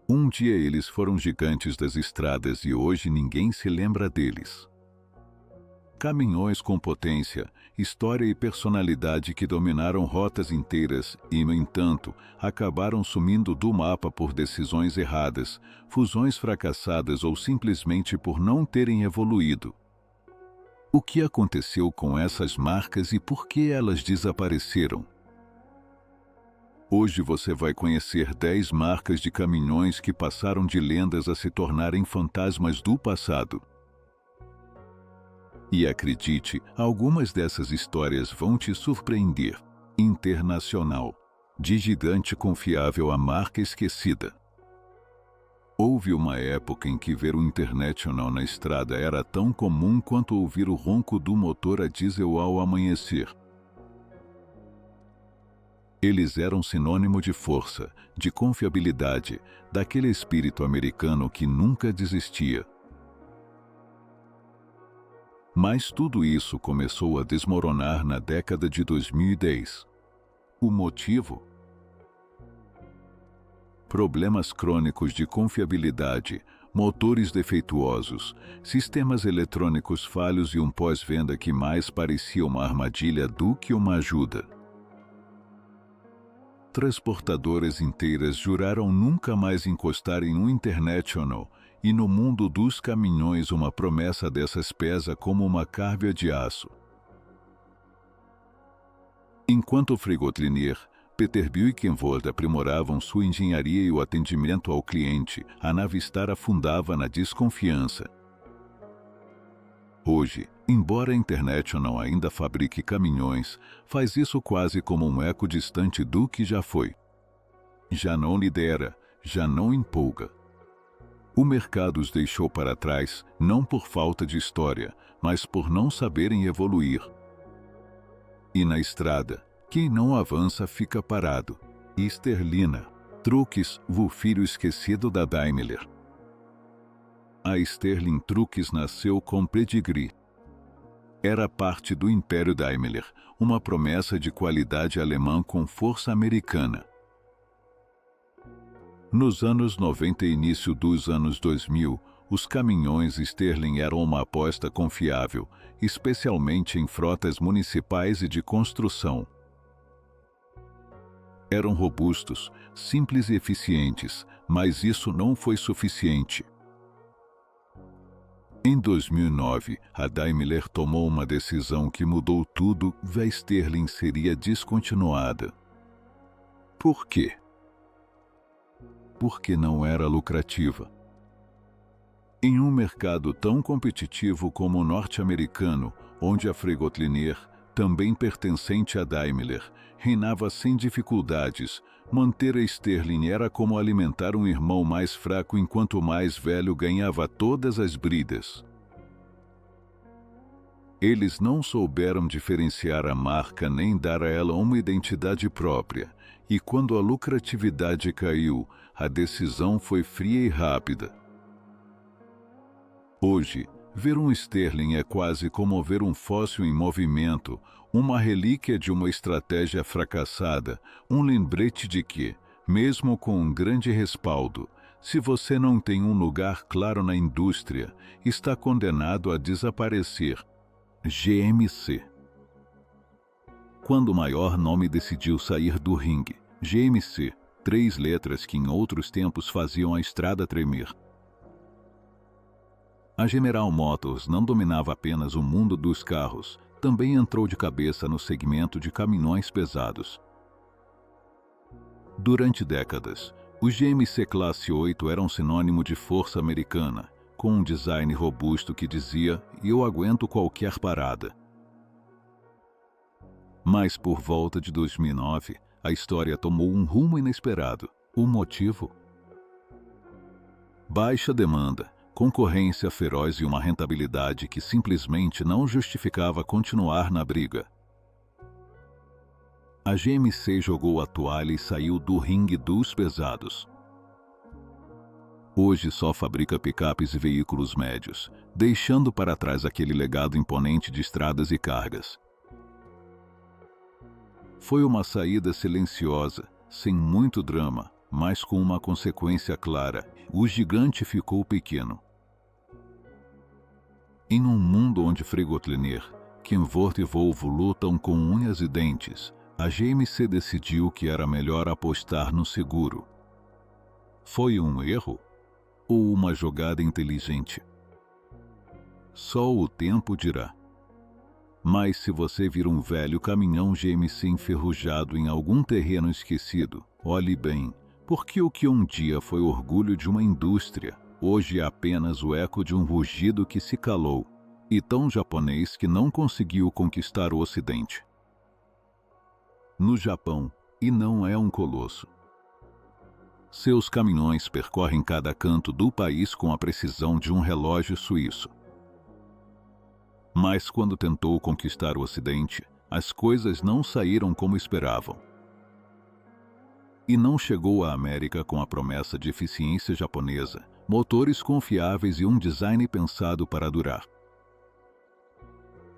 Um dia eles foram gigantes das estradas e hoje ninguém se lembra deles. Caminhões com potência, história e personalidade que dominaram rotas inteiras e, no entanto, acabaram sumindo do mapa por decisões erradas, fusões fracassadas ou simplesmente por não terem evoluído. O que aconteceu com essas marcas e por que elas desapareceram? Hoje você vai conhecer 10 marcas de caminhões que passaram de lendas a se tornarem fantasmas do passado. E acredite, algumas dessas histórias vão te surpreender. Internacional. De gigante confiável a marca esquecida. Houve uma época em que ver um International na estrada era tão comum quanto ouvir o ronco do motor a diesel ao amanhecer. Eles eram sinônimo de força, de confiabilidade, daquele espírito americano que nunca desistia. Mas tudo isso começou a desmoronar na década de 2010. O motivo? Problemas crônicos de confiabilidade, motores defeituosos, sistemas eletrônicos falhos e um pós-venda que mais parecia uma armadilha do que uma ajuda. Transportadoras inteiras juraram nunca mais encostar em um International, e no mundo dos caminhões uma promessa dessas pesa como uma cárvia de aço. Enquanto o Frigotriner, Peterbilt e Kenworth aprimoravam sua engenharia e o atendimento ao cliente, a Navistar afundava na desconfiança. Hoje, embora a International ainda fabrique caminhões, faz isso quase como um eco distante do que já foi. Já não lidera, já não empolga. O mercado os deixou para trás, não por falta de história, mas por não saberem evoluir. E na estrada, quem não avança fica parado. Sterlina. Trucks, o filho esquecido da Daimler. A Sterling Trucks nasceu com pedigree. Era parte do Império Daimler, uma promessa de qualidade alemã com força americana. Nos anos 90 e início dos anos 2000, os caminhões Sterling eram uma aposta confiável, especialmente em frotas municipais e de construção. Eram robustos, simples e eficientes, mas isso não foi suficiente. Em 2009, a Daimler tomou uma decisão que mudou tudo e a Sterling seria descontinuada. Por quê? Porque não era lucrativa. Em um mercado tão competitivo como o norte-americano, onde a Frigotriner, também pertencente à Daimler, reinava sem dificuldades, manter a Sterling era como alimentar um irmão mais fraco enquanto o mais velho ganhava todas as bridas. Eles não souberam diferenciar a marca nem dar a ela uma identidade própria, e quando a lucratividade caiu, a decisão foi fria e rápida. Hoje, ver um Sterling é quase como ver um fóssil em movimento, uma relíquia de uma estratégia fracassada, um lembrete de que, mesmo com um grande respaldo, se você não tem um lugar claro na indústria, está condenado a desaparecer. GMC. Quando o maior nome decidiu sair do ringue, GMC, 3 letras que em outros tempos faziam a estrada tremer. A General Motors não dominava apenas o mundo dos carros, também entrou de cabeça no segmento de caminhões pesados. Durante décadas, os GMC Classe 8 eram sinônimo de força americana, com um design robusto que dizia, eu aguento qualquer parada. Mas por volta de 2009, a história tomou um rumo inesperado. O motivo? Baixa demanda, concorrência feroz e uma rentabilidade que simplesmente não justificava continuar na briga. A GMC jogou a toalha e saiu do ringue dos pesados. Hoje só fabrica picapes e veículos médios, deixando para trás aquele legado imponente de estradas e cargas. Foi uma saída silenciosa, sem muito drama, mas com uma consequência clara: o gigante ficou pequeno. Em um mundo onde Frigotlener, Kenworth e Volvo lutam com unhas e dentes, a GMC decidiu que era melhor apostar no seguro. Foi um erro? Ou uma jogada inteligente? Só o tempo dirá. Mas se você vir um velho caminhão GMC enferrujado em algum terreno esquecido, olhe bem, porque o que um dia foi orgulho de uma indústria, hoje é apenas o eco de um rugido que se calou, e tão japonês que não conseguiu conquistar o Ocidente. No Japão, e não é um colosso. Seus caminhões percorrem cada canto do país com a precisão de um relógio suíço. Mas quando tentou conquistar o Ocidente, as coisas não saíram como esperavam. E não chegou à América com a promessa de eficiência japonesa, motores confiáveis e um design pensado para durar.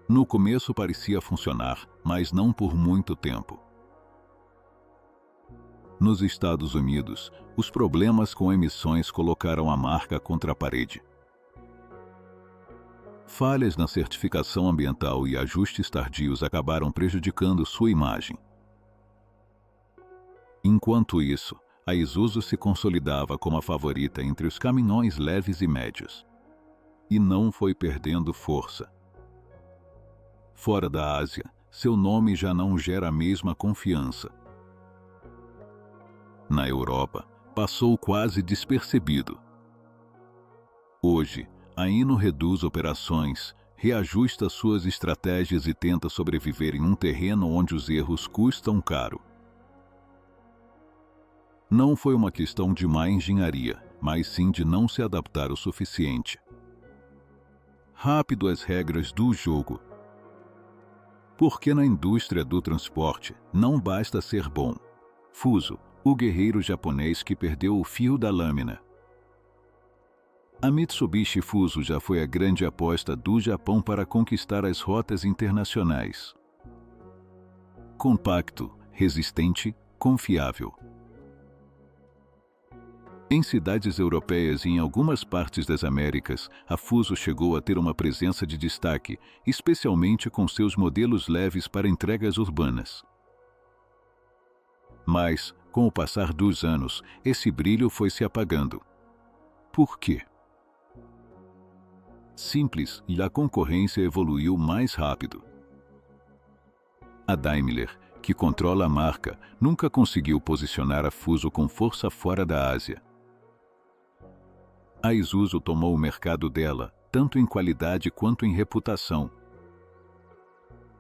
No começo parecia funcionar, mas não por muito tempo. Nos Estados Unidos, os problemas com emissões colocaram a marca contra a parede. Falhas na certificação ambiental e ajustes tardios acabaram prejudicando sua imagem. Enquanto isso, a Isuzu se consolidava como a favorita entre os caminhões leves e médios. E não foi perdendo força. Fora da Ásia, seu nome já não gera a mesma confiança. Na Europa, passou quase despercebido. Hoje, a Hino reduz operações, reajusta suas estratégias e tenta sobreviver em um terreno onde os erros custam caro. Não foi uma questão de má engenharia, mas sim de não se adaptar o suficiente. Rápido às regras do jogo. Porque na indústria do transporte não basta ser bom. Fuso, o guerreiro japonês que perdeu o fio da lâmina. A Mitsubishi Fuso já foi a grande aposta do Japão para conquistar as rotas internacionais. Compacto, resistente, confiável. Em cidades europeias e em algumas partes das Américas, a Fuso chegou a ter uma presença de destaque, especialmente com seus modelos leves para entregas urbanas. Mas, com o passar dos anos, esse brilho foi se apagando. Por quê? Simples, e a concorrência evoluiu mais rápido. A Daimler, que controla a marca, nunca conseguiu posicionar a Fuso com força fora da Ásia. A Isuzu tomou o mercado dela, tanto em qualidade quanto em reputação.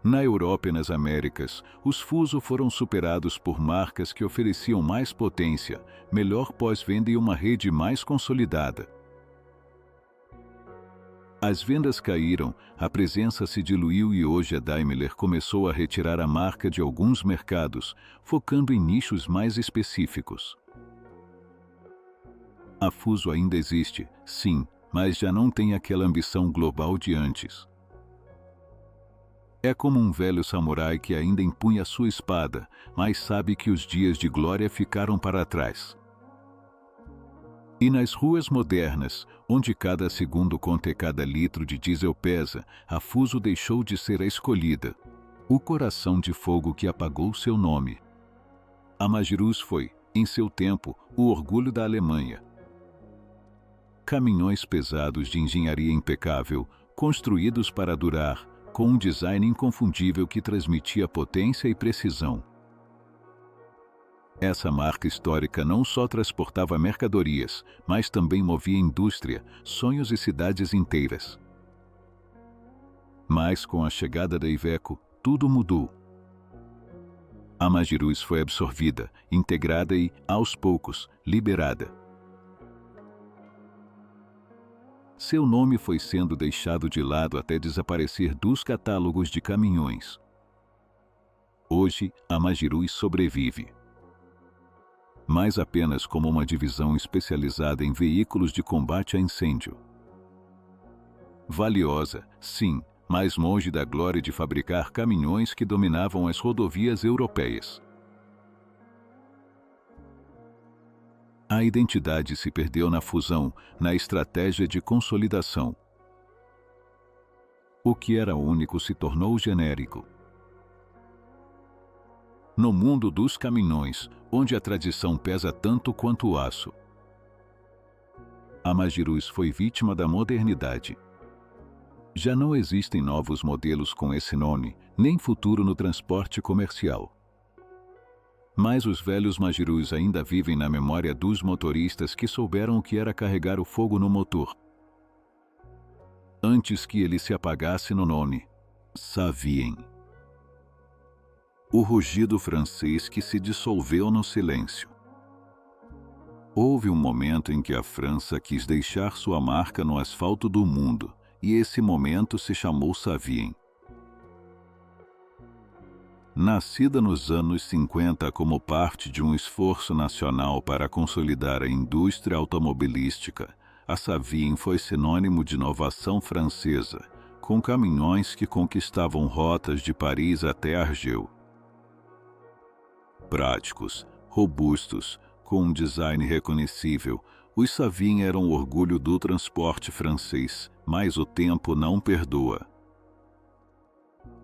Na Europa e nas Américas, os Fuso foram superados por marcas que ofereciam mais potência, melhor pós-venda e uma rede mais consolidada. As vendas caíram, a presença se diluiu e hoje a Daimler começou a retirar a marca de alguns mercados, focando em nichos mais específicos. A Fuso ainda existe, sim, mas já não tem aquela ambição global de antes. É como um velho samurai que ainda empunha sua espada, mas sabe que os dias de glória ficaram para trás. E nas ruas modernas, onde cada segundo conta e cada litro de diesel pesa, a Fuso deixou de ser a escolhida, o coração de fogo que apagou seu nome. A Magirus foi, em seu tempo, o orgulho da Alemanha. Caminhões pesados de engenharia impecável, construídos para durar, com um design inconfundível que transmitia potência e precisão. Essa marca histórica não só transportava mercadorias, mas também movia indústria, sonhos e cidades inteiras. Mas com a chegada da Iveco, tudo mudou. A Magirus foi absorvida, integrada e, aos poucos, liberada. Seu nome foi sendo deixado de lado até desaparecer dos catálogos de caminhões. Hoje, a Magirus sobrevive. Mas apenas como uma divisão especializada em veículos de combate a incêndio. Valiosa, sim, mas longe da glória de fabricar caminhões que dominavam as rodovias europeias. A identidade se perdeu na fusão, na estratégia de consolidação. O que era único se tornou genérico. No mundo dos caminhões, onde a tradição pesa tanto quanto o aço, a Magirus foi vítima da modernidade. Já não existem novos modelos com esse nome, nem futuro no transporte comercial. Mas os velhos Magirus ainda vivem na memória dos motoristas que souberam o que era carregar o fogo no motor. Antes que ele se apagasse no nome, Savien. O rugido francês que se dissolveu no silêncio. Houve um momento em que a França quis deixar sua marca no asfalto do mundo, e esse momento se chamou Savien. Nascida nos anos 50 como parte de um esforço nacional para consolidar a indústria automobilística, a Savien foi sinônimo de inovação francesa, com caminhões que conquistavam rotas de Paris até Argel. Práticos, robustos, com um design reconhecível, os Savien eram o orgulho do transporte francês, mas o tempo não perdoa.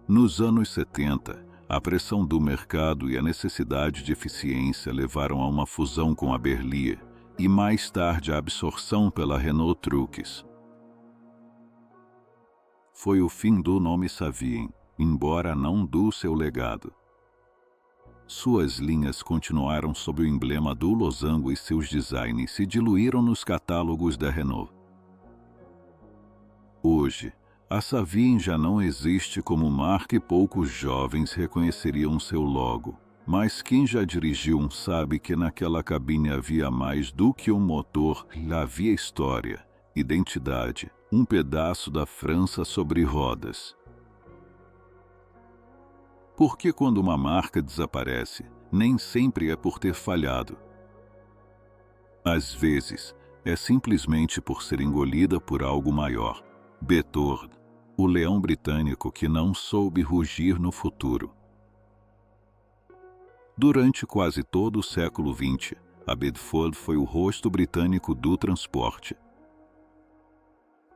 Nos anos 70, a pressão do mercado e a necessidade de eficiência levaram a uma fusão com a Berlier e mais tarde a absorção pela Renault Trucks. Foi o fim do nome Savien, embora não do seu legado. Suas linhas continuaram sob o emblema do losango e seus designs se diluíram nos catálogos da Renault. Hoje, a Savien já não existe como marca e poucos jovens reconheceriam seu logo, mas quem já dirigiu sabe que naquela cabine havia mais do que um motor, havia história, identidade, um pedaço da França sobre rodas. Porque quando uma marca desaparece, nem sempre é por ter falhado. Às vezes, é simplesmente por ser engolida por algo maior. Bedford, o leão britânico que não soube rugir no futuro. Durante quase todo o século XX, a Bedford foi o rosto britânico do transporte.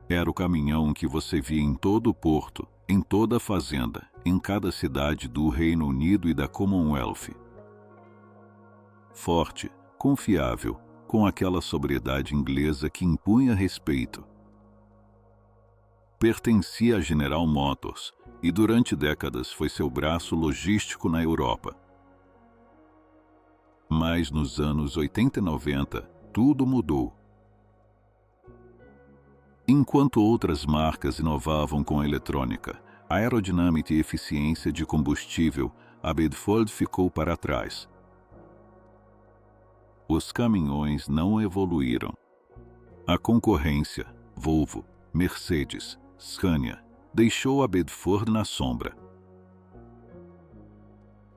Era o caminhão que você via em todo o porto, em toda a fazenda, em cada cidade do Reino Unido e da Commonwealth. Forte, confiável, com aquela sobriedade inglesa que impunha respeito. Pertencia a General Motors e durante décadas foi seu braço logístico na Europa. Mas nos anos 80 e 90, tudo mudou. Enquanto outras marcas inovavam com a eletrônica, aerodinâmica e eficiência de combustível, a Bedford ficou para trás. Os caminhões não evoluíram. A concorrência, Volvo, Mercedes, Scania, deixou a Bedford na sombra.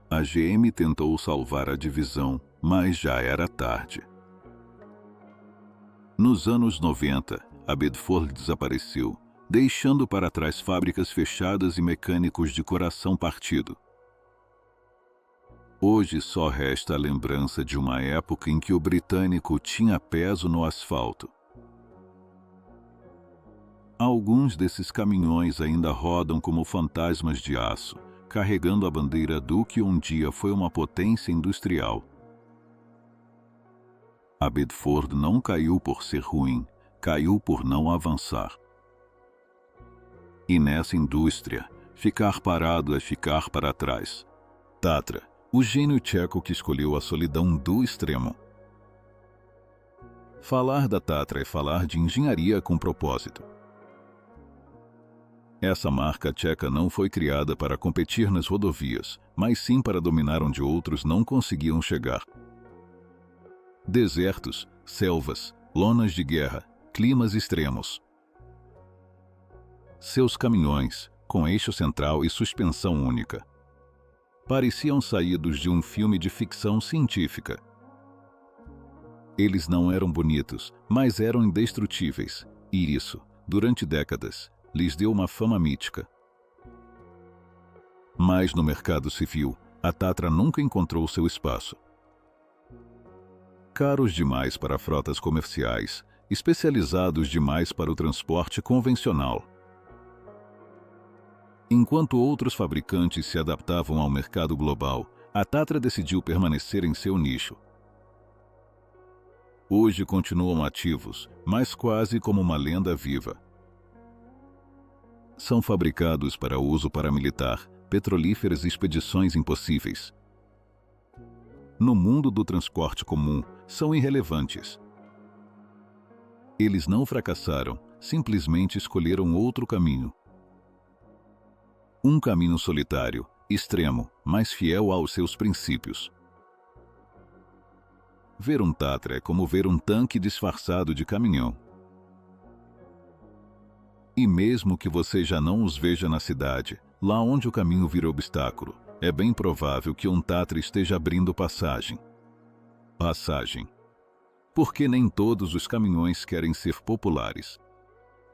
A GM tentou salvar a divisão, mas já era tarde. Nos anos 90, a Bedford desapareceu, deixando para trás fábricas fechadas e mecânicos de coração partido. Hoje só resta a lembrança de uma época em que o britânico tinha peso no asfalto. Alguns desses caminhões ainda rodam como fantasmas de aço, carregando a bandeira do que um dia foi uma potência industrial. A Bedford não caiu por ser ruim, caiu por não avançar. E nessa indústria, ficar parado é ficar para trás. Tatra, o gênio tcheco que escolheu a solidão do extremo. Falar da Tatra é falar de engenharia com propósito. Essa marca tcheca não foi criada para competir nas rodovias, mas sim para dominar onde outros não conseguiam chegar. Desertos, selvas, lonas de guerra, climas extremos. Seus caminhões, com eixo central e suspensão única, pareciam saídos de um filme de ficção científica. Eles não eram bonitos, mas eram indestrutíveis, e isso, durante décadas, lhes deu uma fama mítica. Mas no mercado civil, a Tatra nunca encontrou seu espaço. caros demais para frotas comerciais, especializados demais para o transporte convencional. Enquanto outros fabricantes se adaptavam ao mercado global, a Tatra decidiu permanecer em seu nicho. Hoje continuam ativos, mas quase como uma lenda viva. São fabricados para uso paramilitar, petrolíferas e expedições impossíveis. No mundo do transporte comum, são irrelevantes. Eles não fracassaram, simplesmente escolheram outro caminho. Um caminho solitário, extremo, mas fiel aos seus princípios. Ver um Tatra é como ver um tanque disfarçado de caminhão. E mesmo que você já não os veja na cidade, lá onde o caminho vira obstáculo, é bem provável que um Tatra esteja abrindo passagem. Passagem. Porque nem todos os caminhões querem ser populares.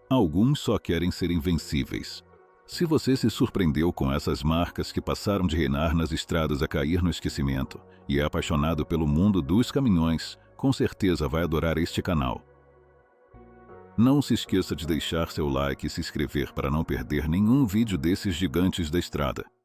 Alguns só querem ser invencíveis. Se você se surpreendeu com essas marcas que passaram de reinar nas estradas a cair no esquecimento e é apaixonado pelo mundo dos caminhões, com certeza vai adorar este canal. Não se esqueça de deixar seu like e se inscrever para não perder nenhum vídeo desses gigantes da estrada.